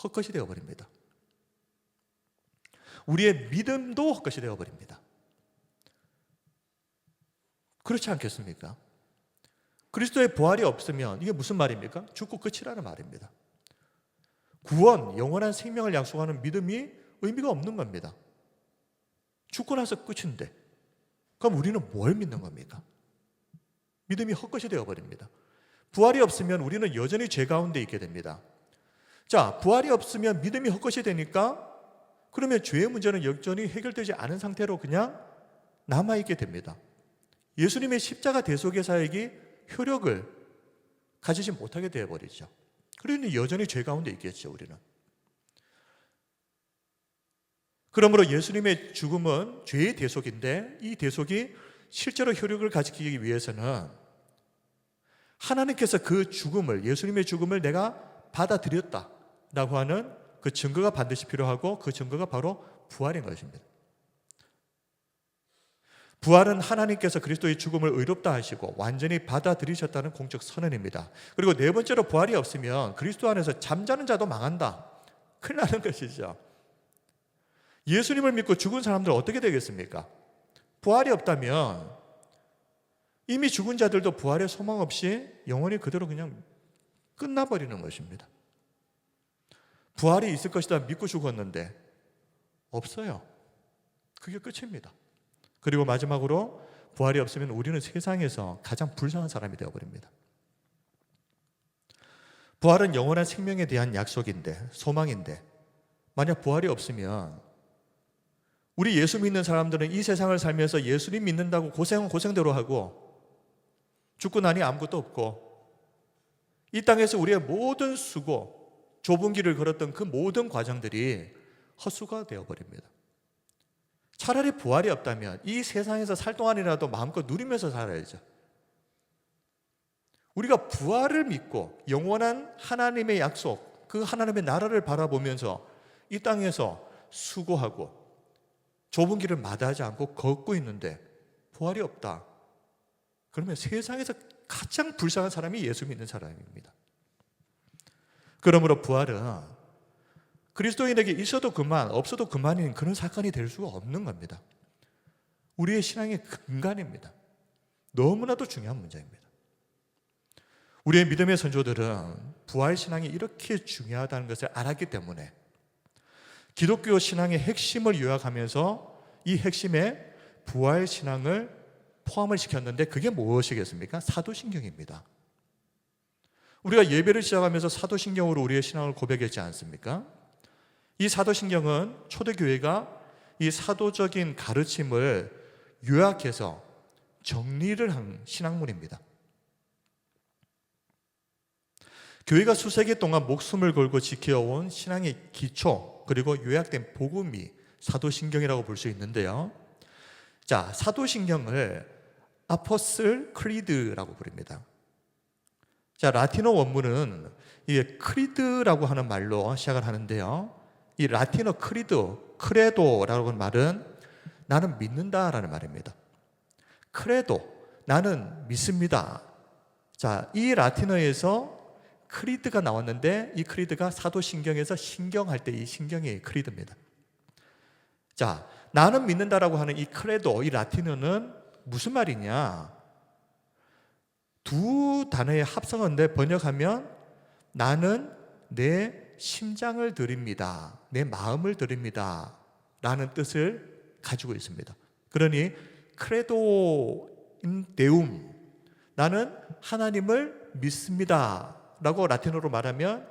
헛것이 되어버립니다. 우리의 믿음도 헛것이 되어버립니다. 그렇지 않겠습니까? 그리스도의 부활이 없으면 이게 무슨 말입니까? 죽고 끝이라는 말입니다. 구원, 영원한 생명을 약속하는 믿음이 의미가 없는 겁니다. 죽고 나서 끝인데 그럼 우리는 뭘 믿는 겁니까? 믿음이 헛것이 되어버립니다. 부활이 없으면 우리는 여전히 죄 가운데 있게 됩니다. 자, 부활이 없으면 믿음이 헛것이 되니까 그러면 죄의 문제는 여전히 해결되지 않은 상태로 그냥 남아있게 됩니다. 예수님의 십자가 대속의 사역이 효력을 가지지 못하게 되어버리죠. 그러니 여전히 죄 가운데 있겠죠, 우리는. 그러므로 예수님의 죽음은 죄의 대속인데 이 대속이 실제로 효력을 가지기 위해서는 하나님께서 그 죽음을, 예수님의 죽음을 내가 받아들였다라고 하는 그 증거가 반드시 필요하고 그 증거가 바로 부활인 것입니다. 부활은 하나님께서 그리스도의 죽음을 의롭다 하시고 완전히 받아들이셨다는 공적 선언입니다. 그리고 네 번째로 부활이 없으면 그리스도 안에서 잠자는 자도 망한다. 큰일 나는 것이죠. 예수님을 믿고 죽은 사람들 어떻게 되겠습니까? 부활이 없다면 이미 죽은 자들도 부활의 소망 없이 영원히 그대로 그냥 끝나버리는 것입니다. 부활이 있을 것이다 믿고 죽었는데 없어요. 그게 끝입니다. 그리고 마지막으로 부활이 없으면 우리는 세상에서 가장 불쌍한 사람이 되어버립니다. 부활은 영원한 생명에 대한 약속인데, 소망인데 만약 부활이 없으면 우리 예수 믿는 사람들은 이 세상을 살면서 예수님 믿는다고 고생은 고생대로 하고 죽고 나니 아무것도 없고 이 땅에서 우리의 모든 수고, 좁은 길을 걸었던 그 모든 과정들이 헛수가 되어버립니다. 차라리 부활이 없다면 이 세상에서 살 동안이라도 마음껏 누리면서 살아야죠. 우리가 부활을 믿고 영원한 하나님의 약속, 그 하나님의 나라를 바라보면서 이 땅에서 수고하고 좁은 길을 마다하지 않고 걷고 있는데 부활이 없다. 그러면 세상에서 가장 불쌍한 사람이 예수 믿는 사람입니다. 그러므로 부활은 그리스도인에게 있어도 그만, 없어도 그만인 그런 사건이 될 수가 없는 겁니다. 우리의 신앙의 근간입니다. 너무나도 중요한 문제입니다. 우리의 믿음의 선조들은 부활 신앙이 이렇게 중요하다는 것을 알았기 때문에 기독교 신앙의 핵심을 요약하면서 이 핵심에 부활 신앙을 포함을 시켰는데 그게 무엇이겠습니까? 사도신경입니다. 우리가 예배를 시작하면서 사도신경으로 우리의 신앙을 고백했지 않습니까? 이 사도신경은 초대교회가 이 사도적인 가르침을 요약해서 정리를 한 신학문입니다. 교회가 수세기 동안 목숨을 걸고 지켜온 신앙의 기초 그리고 요약된 복음이 사도신경이라고 볼 수 있는데요. 자, 사도신경을 아포슬 크리드라고 부릅니다. 자, 라틴어 원문은 이게 크리드라고 하는 말로 시작을 하는데요. 이 라틴어 크레도라고 하는 말은 나는 믿는다라는 말입니다. 크레도, 나는 믿습니다. 자, 이 라틴어에서 크리드가 나왔는데 이 크리드가 사도신경에서 신경할 때 이 신경이 크리드입니다. 자, 나는 믿는다라고 하는 이 크레도, 이 라틴어는 무슨 말이냐? 두 단어의 합성어인데 번역하면 나는 내 심장을 드립니다. 내 마음을 드립니다. 라는 뜻을 가지고 있습니다. 그러니 크레도인 데움, 나는 하나님을 믿습니다. 라고 라틴어로 말하면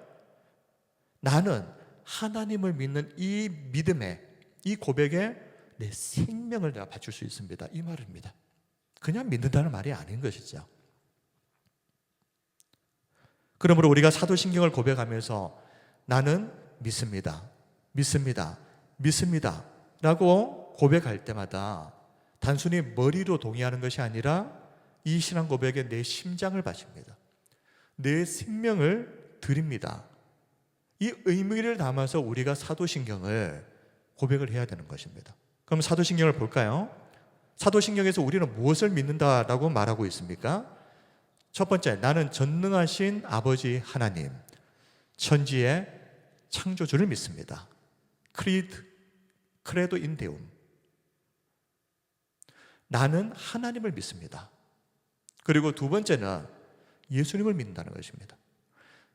나는 하나님을 믿는 이 믿음에, 이 고백에 내 생명을 내가 바칠 수 있습니다. 이 말입니다. 그냥 믿는다는 말이 아닌 것이죠. 그러므로 우리가 사도신경을 고백하면서 나는 믿습니다. 믿습니다. 믿습니다. 라고 고백할 때마다 단순히 머리로 동의하는 것이 아니라 이 신앙 고백에 내 심장을 바칩니다. 내 생명을 드립니다. 이 의미를 담아서 우리가 사도신경을 고백을 해야 되는 것입니다. 그럼 사도신경을 볼까요? 사도신경에서 우리는 무엇을 믿는다라고 말하고 있습니까? 첫 번째, 나는 전능하신 아버지 하나님, 천지의 창조주를 믿습니다. 크레도 인 데움. 나는 하나님을 믿습니다. 그리고 두 번째는 예수님을 믿는다는 것입니다.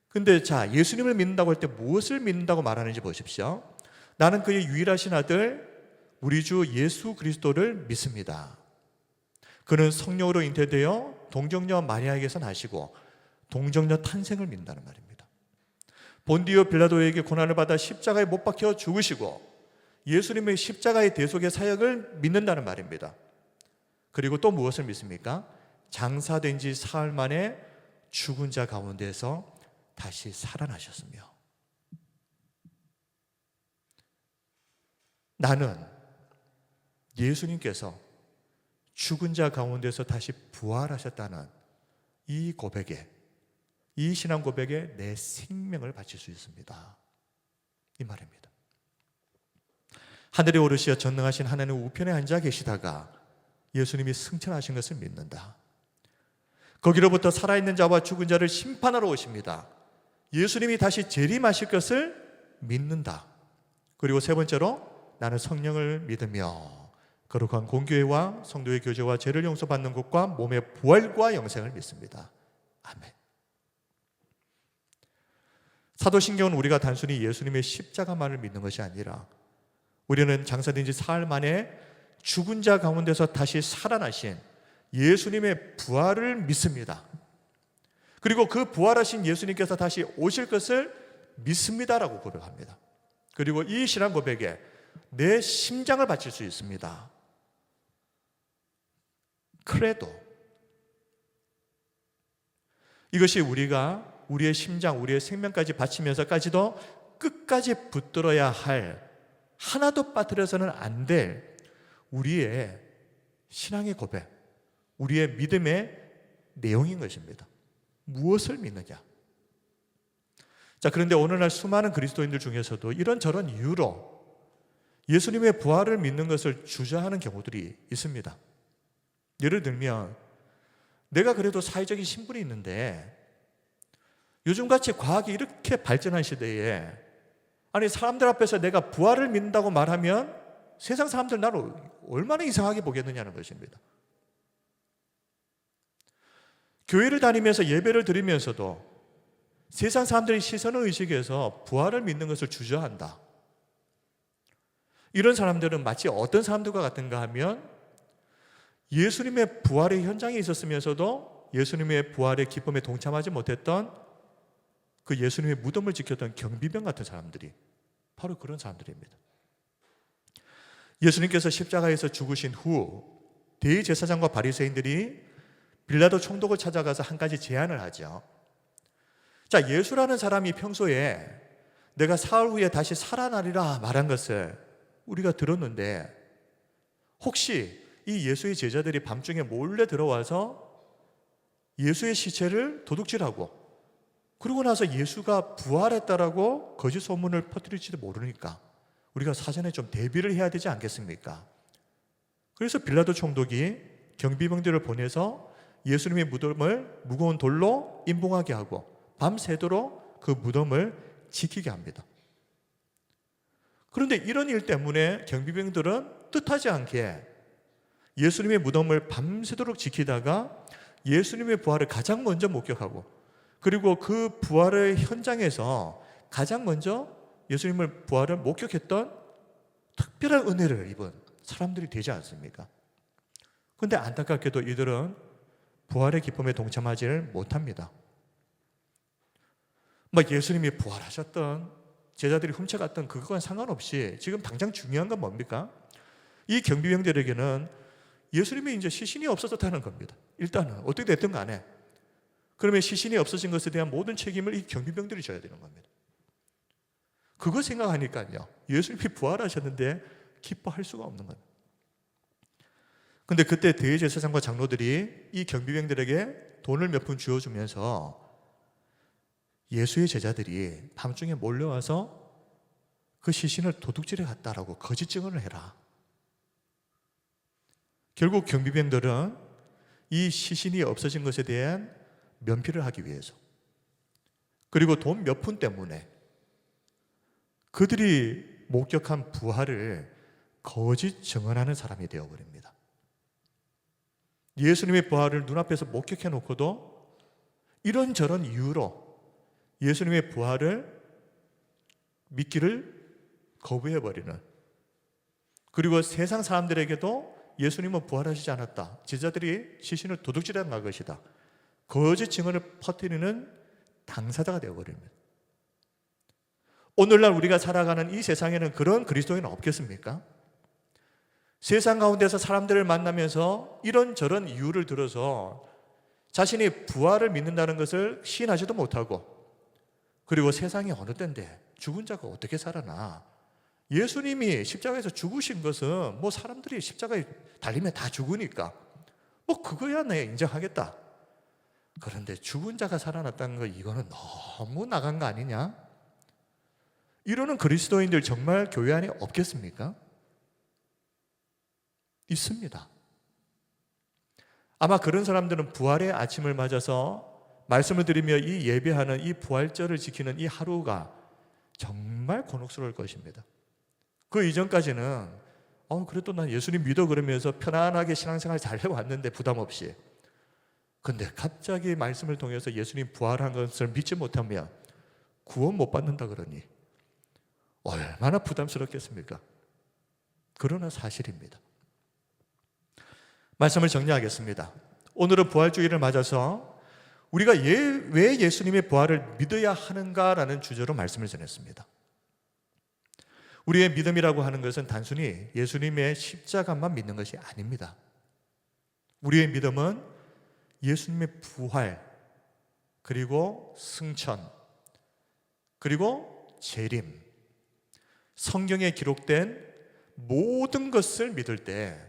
근데 자, 예수님을 믿는다고 할 때 무엇을 믿는다고 말하는지 보십시오. 나는 그의 유일하신 아들 우리 주 예수 그리스도를 믿습니다. 그는 성령으로 잉태되어 동정녀 마리아에게서 나시고 동정녀 탄생을 믿는다는 말입니다. 본디오 빌라도에게 고난을 받아 십자가에 못 박혀 죽으시고 예수님의 십자가의 대속의 사역을 믿는다는 말입니다. 그리고 또 무엇을 믿습니까? 장사된 지 사흘 만에 죽은 자 가운데서 다시 살아나셨으며 나는 예수님께서 죽은 자 가운데서 다시 부활하셨다는 이 고백에, 이 신앙 고백에 내 생명을 바칠 수 있습니다. 이 말입니다. 하늘에 오르시어 전능하신 하나님 우편에 앉아 계시다가 예수님이 승천하신 것을 믿는다. 거기로부터 살아있는 자와 죽은 자를 심판하러 오십니다. 예수님이 다시 재림하실 것을 믿는다. 그리고 세 번째로 나는 성령을 믿으며 거룩한 공교회와 성도의 교제와 죄를 용서받는 것과 몸의 부활과 영생을 믿습니다. 아멘. 사도신경은 우리가 단순히 예수님의 십자가만을 믿는 것이 아니라 우리는 장사된 지 사흘 만에 죽은 자 가운데서 다시 살아나신 예수님의 부활을 믿습니다. 그리고 그 부활하신 예수님께서 다시 오실 것을 믿습니다라고 고백합니다. 그리고 이 신앙 고백에 내 심장을 바칠 수 있습니다. 크레도. 이것이 우리가 우리의 심장, 우리의 생명까지 바치면서까지도 끝까지 붙들어야 할, 하나도 빠뜨려서는 안 될 우리의 신앙의 고백, 우리의 믿음의 내용인 것입니다. 무엇을 믿느냐? 자, 그런데 오늘날 수많은 그리스도인들 중에서도 이런저런 이유로 예수님의 부활을 믿는 것을 주저하는 경우들이 있습니다. 예를 들면 내가 그래도 사회적인 신분이 있는데 요즘같이 과학이 이렇게 발전한 시대에 아니 사람들 앞에서 내가 부활을 믿는다고 말하면 세상 사람들 나를 얼마나 이상하게 보겠느냐는 것입니다. 교회를 다니면서 예배를 드리면서도 세상 사람들의 시선 의식에서 부활을 믿는 것을 주저한다. 이런 사람들은 마치 어떤 사람들과 같은가 하면 예수님의 부활의 현장에 있었으면서도 예수님의 부활의 기쁨에 동참하지 못했던 그 예수님의 무덤을 지켰던 경비병 같은 사람들이 바로 그런 사람들입니다. 예수님께서 십자가에서 죽으신 후 대제사장과 바리새인들이 빌라도 총독을 찾아가서 한 가지 제안을 하죠. 자, 예수라는 사람이 평소에 내가 사흘 후에 다시 살아나리라 말한 것을 우리가 들었는데 혹시 이 예수의 제자들이 밤중에 몰래 들어와서 예수의 시체를 도둑질하고 그러고 나서 예수가 부활했다라고 거짓 소문을 퍼뜨릴지도 모르니까 우리가 사전에 좀 대비를 해야 되지 않겠습니까? 그래서 빌라도 총독이 경비병들을 보내서 예수님의 무덤을 무거운 돌로 임봉하게 하고 밤새도록 그 무덤을 지키게 합니다. 그런데 이런 일 때문에 경비병들은 뜻하지 않게 예수님의 무덤을 밤새도록 지키다가 예수님의 부활을 가장 먼저 목격하고 그리고 그 부활의 현장에서 가장 먼저 예수님의 부활을 목격했던 특별한 은혜를 입은 사람들이 되지 않습니까? 그런데 안타깝게도 이들은 부활의 기쁨에 동참하지를 못합니다. 예수님이 부활하셨던 제자들이 훔쳐갔던 그거와는 상관없이 지금 당장 중요한 건 뭡니까? 이 경비병들에게는 예수님이 이제 시신이 없어졌다는 겁니다. 일단은 어떻게 됐든 간에 그러면 시신이 없어진 것에 대한 모든 책임을 이 경비병들이 져야 되는 겁니다. 그거 생각하니까요 예수님이 부활하셨는데 기뻐할 수가 없는 거예요. 근데 그때 대제사장과 장로들이 이 경비병들에게 돈을 몇 푼 쥐어주면서 예수의 제자들이 밤중에 몰려와서 그 시신을 도둑질해 갔다라고 거짓 증언을 해라. 결국 경비병들은 이 시신이 없어진 것에 대한 면피를 하기 위해서 그리고 돈 몇 푼 때문에 그들이 목격한 부활을 거짓 증언하는 사람이 되어버립니다. 예수님의 부활을 눈앞에서 목격해 놓고도 이런저런 이유로 예수님의 부활을 믿기를 거부해버리는 그리고 세상 사람들에게도 예수님은 부활하시지 않았다. 제자들이 시신을 도둑질한 것이다. 거짓 증언을 퍼뜨리는 당사자가 되어버립니다. 오늘날 우리가 살아가는 이 세상에는 그런 그리스도인은 없겠습니까? 세상 가운데서 사람들을 만나면서 이런저런 이유를 들어서 자신이 부활을 믿는다는 것을 시인하지도 못하고 그리고 세상이 어느 때인데 죽은 자가 어떻게 살아나? 예수님이 십자가에서 죽으신 것은 사람들이 십자가에 달리면 다 죽으니까 그거야 내 인정하겠다. 그런데 죽은 자가 살아났다는 거 이거는 너무 나간 거 아니냐? 이러는 그리스도인들 정말 교회 안에 없겠습니까? 있습니다. 아마 그런 사람들은 부활의 아침을 맞아서 말씀을 드리며 이 예배하는 이 부활절을 지키는 이 하루가 정말 곤혹스러울 것입니다. 그 이전까지는 그래도 난 예수님 믿어 그러면서 편안하게 신앙생활 잘 해왔는데 부담 없이 근데 갑자기 말씀을 통해서 예수님 부활한 것을 믿지 못하면 구원 못 받는다 그러니 얼마나 부담스럽겠습니까? 그러나 사실입니다. 말씀을 정리하겠습니다. 오늘은 부활주의를 맞아서 우리가 왜 예수님의 부활을 믿어야 하는가라는 주제로 말씀을 전했습니다. 우리의 믿음이라고 하는 것은 단순히 예수님의 십자가만 믿는 것이 아닙니다. 우리의 믿음은 예수님의 부활, 그리고 승천, 그리고 재림, 성경에 기록된 모든 것을 믿을 때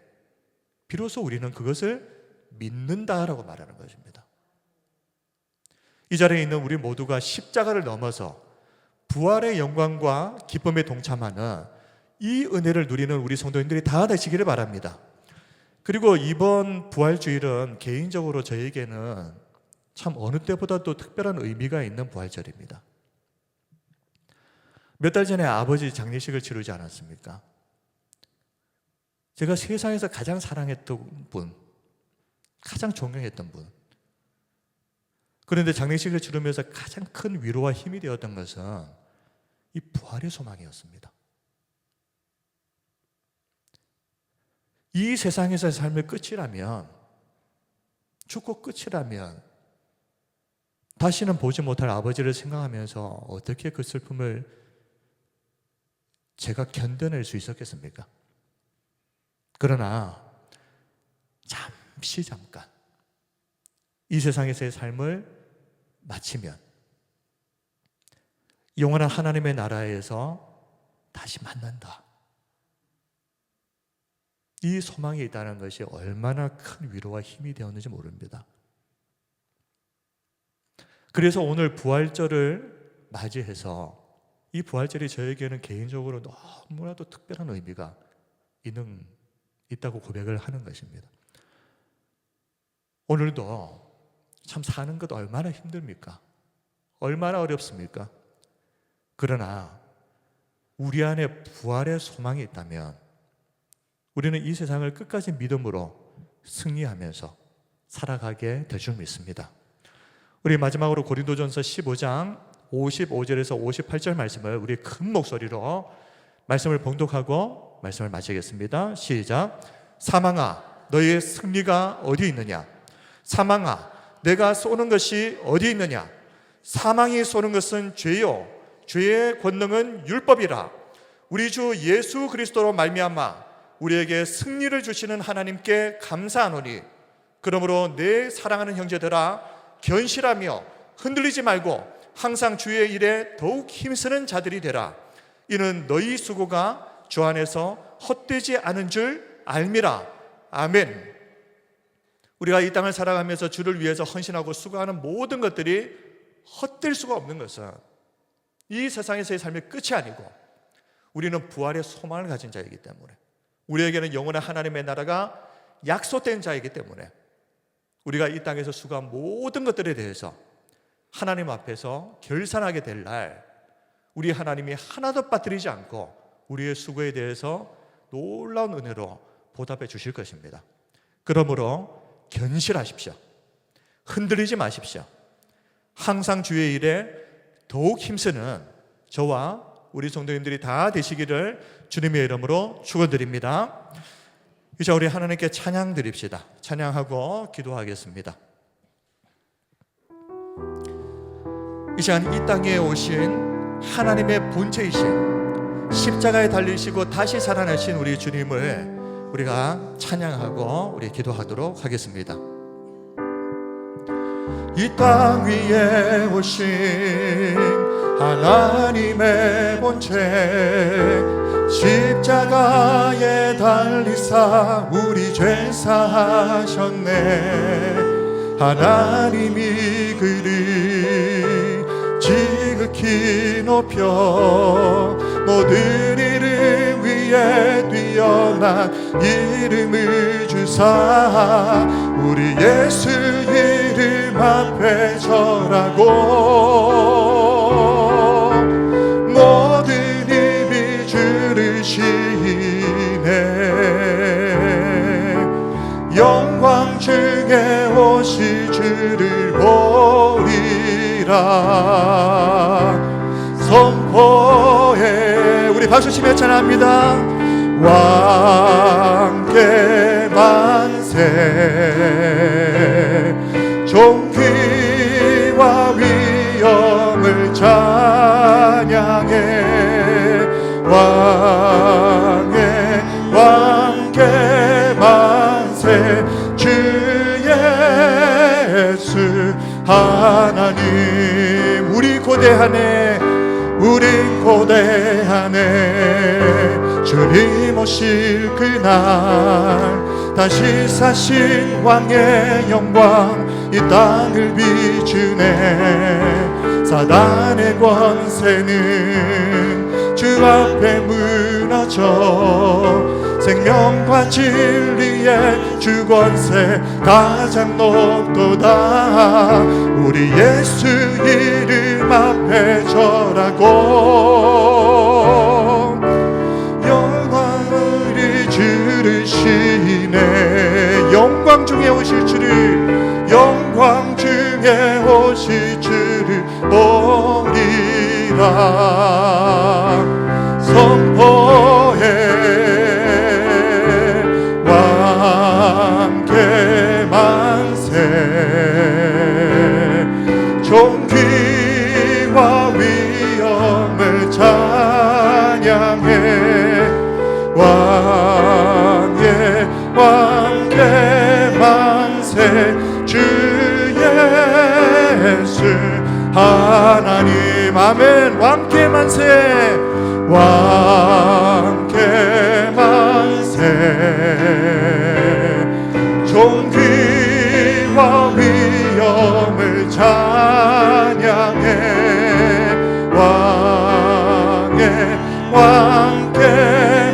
비로소 우리는 그것을 믿는다라고 말하는 것입니다. 이 자리에 있는 우리 모두가 십자가를 넘어서 부활의 영광과 기쁨에 동참하는 이 은혜를 누리는 우리 성도님들이 다 되시기를 바랍니다. 그리고 이번 부활주일은 개인적으로 저에게는 참 어느 때보다도 특별한 의미가 있는 부활절입니다. 몇 달 전에 아버지 장례식을 치르지 않았습니까? 제가 세상에서 가장 사랑했던 분, 가장 존경했던 분. 그런데 장례식을 치르면서 가장 큰 위로와 힘이 되었던 것은 이 부활의 소망이었습니다. 이 세상에서의 삶의 끝이라면, 죽고 끝이라면 다시는 보지 못할 아버지를 생각하면서 어떻게 그 슬픔을 제가 견뎌낼 수 있었겠습니까? 그러나 잠깐 이 세상에서의 삶을 마치면 영원한 하나님의 나라에서 다시 만난다. 이 소망이 있다는 것이 얼마나 큰 위로와 힘이 되었는지 모릅니다. 그래서 오늘 부활절을 맞이해서 이 부활절이 저에게는 개인적으로 너무나도 특별한 의미가 있다고 고백을 하는 것입니다. 오늘도 참 사는 것 얼마나 힘듭니까? 얼마나 어렵습니까? 그러나 우리 안에 부활의 소망이 있다면 우리는 이 세상을 끝까지 믿음으로 승리하면서 살아가게 될 줄 믿습니다. 우리 마지막으로 고린도전서 15장 55절에서 58절 말씀을 우리 큰 목소리로 말씀을 봉독하고 말씀을 마치겠습니다. 시작. 사망아, 너희의 승리가 어디 있느냐? 사망아, 내가 쏘는 것이 어디 있느냐? 사망이 쏘는 것은 죄요, 죄의 권능은 율법이라. 우리 주 예수 그리스도로 말미암아 우리에게 승리를 주시는 하나님께 감사하노니, 그러므로 내 사랑하는 형제들아, 견실하며 흔들리지 말고 항상 주의 일에 더욱 힘쓰는 자들이 되라. 이는 너희 수고가 주 안에서 헛되지 않은 줄 알미라. 아멘. 우리가 이 땅을 살아가면서 주를 위해서 헌신하고 수고하는 모든 것들이 헛될 수가 없는 것은 이 세상에서의 삶의 끝이 아니고 우리는 부활의 소망을 가진 자이기 때문에, 우리에게는 영원한 하나님의 나라가 약속된 자이기 때문에 우리가 이 땅에서 수고한 모든 것들에 대해서 하나님 앞에서 결산하게 될 날, 우리 하나님이 하나도 빠뜨리지 않고 우리의 수고에 대해서 놀라운 은혜로 보답해 주실 것입니다. 그러므로 견실하십시오. 흔들리지 마십시오. 항상 주의 일에 더욱 힘쓰는 저와 우리 성도님들이 다 되시기를 주님의 이름으로 축원드립니다. 이제 우리 하나님께 찬양 드립시다. 찬양하고 기도하겠습니다. 이 시간 이 땅에 오신 하나님의 본체이신, 십자가에 달리시고 다시 살아나신 우리 주님을 우리가 찬양하고 우리 기도하도록 하겠습니다. 이 땅 위에 오신 하나님의 본체, 십자가에 달리사 우리 죄 사하셨네. 하나님이 그를 지극히 높여 모든 이름 위에 뛰어난 이름을 주사 우리 예수 이름 앞에 절하고 모든 입이 주를 시인해. 영광 중에 오실 주를 보리라 선포해. 우리 박수치며 찬양합니다. 왕께 만세, 존귀와 위엄을 찬양해. 왕께 만세, 주 예수 하나님. 우리 고대하네, 우리 고대하네. 주님 오실 그날 다시 사신 왕의 영광 이 땅을 비추네. 사단의 권세는 주 앞에 무너져 생명과 진리의 주 권세 가장 높도다. 우리 예수 이름 앞에 절하고 영광을 주르시네. 영광 중에 오실 주를, 영광 중에 오실 주를 보리라. 선포해 함께 만세. 존귀와 위엄을 찬양해 왕의 왕께 만세. 주 예수 하나님 아멘. 왕께 만세, 왕께 만세. 존귀와 위엄을 찬양해 왕의 왕께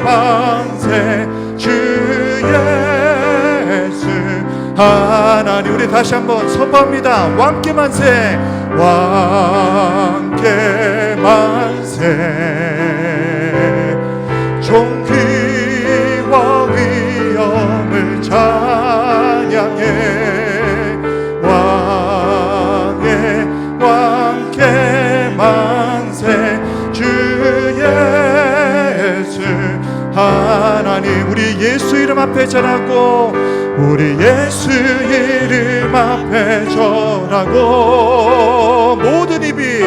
만세. 주 예수 하나님. 우리 다시 한번 선포합니다. 왕께 만세, 왕께 만세. 존귀와 위엄을 찬양해 왕의 왕께 만세. 주 예수 하나님. 우리 예수 이름 앞에 절하고, 우리 예수 이름 앞에 절하고 모든 입이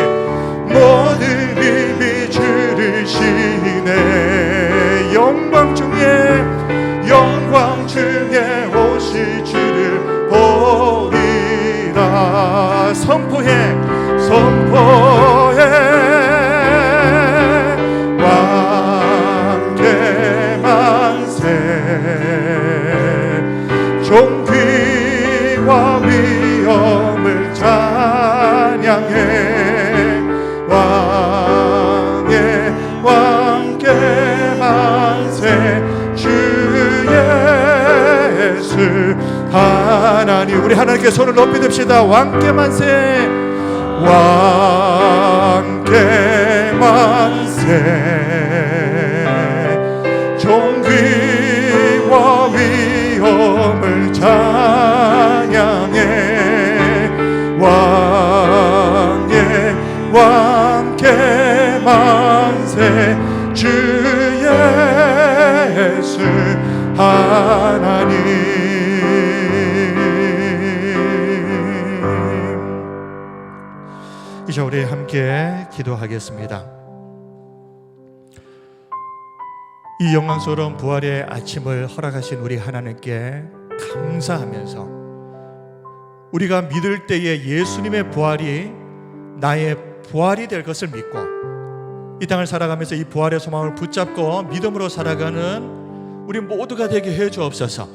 주를 시네. 영광 중에 오실 주를 보리라. 선포해 왕께 만세. 존귀와 위엄을 찬양해 왕의 왕께 만세. 주 예수 하나님. 우리 하나님께 손을 높이 듭시다. 왕께 만세, 왕께 만세. 존귀와 위엄을 찬양해 왕의 왕께 만세. 주 예수 하나님. 이제 우리 함께 기도하겠습니다. 이 영광스러운 부활의 아침을 허락하신 우리 하나님께 감사하면서, 우리가 믿을 때에 예수님의 부활이 나의 부활이 될 것을 믿고 이 땅을 살아가면서 이 부활의 소망을 붙잡고 믿음으로 살아가는 우리 모두가 되게 해 주옵소서.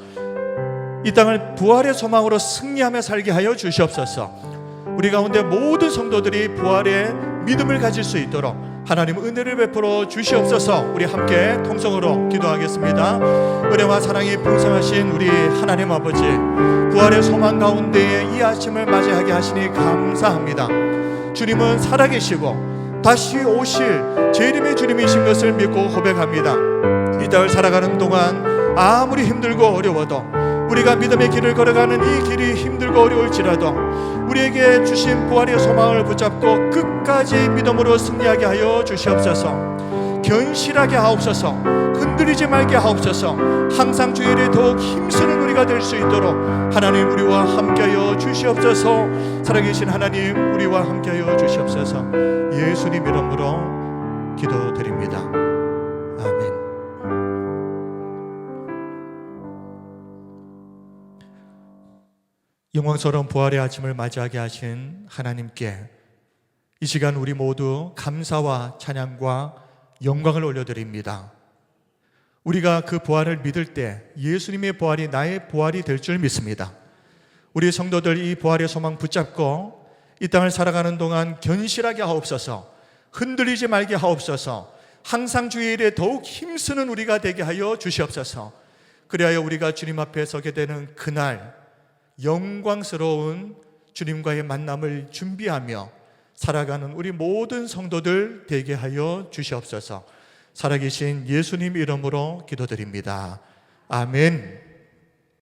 이 땅을 부활의 소망으로 승리하며 살게 하여 주시옵소서. 우리 가운데 모든 성도들이 부활의 믿음을 가질 수 있도록 하나님 은혜를 베풀어 주시옵소서. 우리 함께 통성으로 기도하겠습니다. 은혜와 사랑이 풍성하신 우리 하나님 아버지, 부활의 소망 가운데에 이 아침을 맞이하게 하시니 감사합니다. 주님은 살아계시고 다시 오실 제 이름의 주님이신 것을 믿고 고백합니다. 이 땅을 살아가는 동안 아무리 힘들고 어려워도, 우리가 믿음의 길을 걸어가는 이 길이 힘들고 어려울지라도 우리에게 주신 부활의 소망을 붙잡고 끝까지 믿음으로 승리하게 하여 주시옵소서. 견실하게 하옵소서. 흔들리지 말게 하옵소서. 항상 주의 일에 더욱 힘쓰는 우리가 될 수 있도록 하나님 우리와 함께하여 주시옵소서. 살아계신 하나님 우리와 함께하여 주시옵소서. 예수님 이름으로 기도드립니다. 아멘. 영광스러운 부활의 아침을 맞이하게 하신 하나님께 이 시간 우리 모두 감사와 찬양과 영광을 올려드립니다. 우리가 그 부활을 믿을 때 예수님의 부활이 나의 부활이 될 줄 믿습니다. 우리 성도들 이 부활의 소망 붙잡고 이 땅을 살아가는 동안 견실하게 하옵소서. 흔들리지 말게 하옵소서. 항상 주의 일에 더욱 힘쓰는 우리가 되게 하여 주시옵소서. 그리하여 우리가 주님 앞에 서게 되는 그날 영광스러운 주님과의 만남을 준비하며 살아가는 우리 모든 성도들 되게 하여 주시옵소서. 살아계신 예수님 이름으로 기도드립니다. 아멘.